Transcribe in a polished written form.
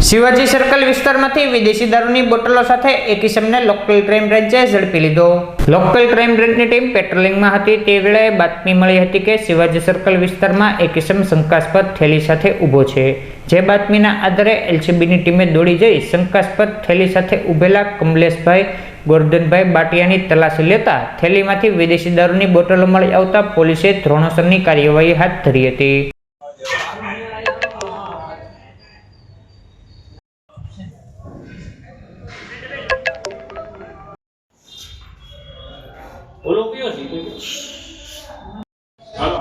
Shivaji circle વિસ્તારમાંથી વિદેશી દારૂની બોટલો સાથે એક ઇસમને લોકલ ક્રાઇમ બ્રાન્ચે ઝડપી લીધો। લોકલ ક્રાઇમ બ્રાન્ચની ટીમ પેટ્રોલિંગમાં હતી તે વેળાએ બાતમી મળી હતી કે શિવાજી સર્કલ વિસ્તારમાં એક ઇસમ શંકાસ્પદ થેલી સાથે ઊભો છે। જે બાતમીના આધારે એલસીબીની ટીમે દોડી જઈ શંકાસ્પદ થેલી સાથે ઊભેલા કમલેશભાઈ ગોરધનભાઈ બાટિયાની તલાશી લેતા થેલીમાંથી વિદેશી દારૂની બોટલો મળી આવતા પોલીસે ધોરણસરની કાર્યવાહી હાથ ધરી હતી। ઓલો કયો છે હાલો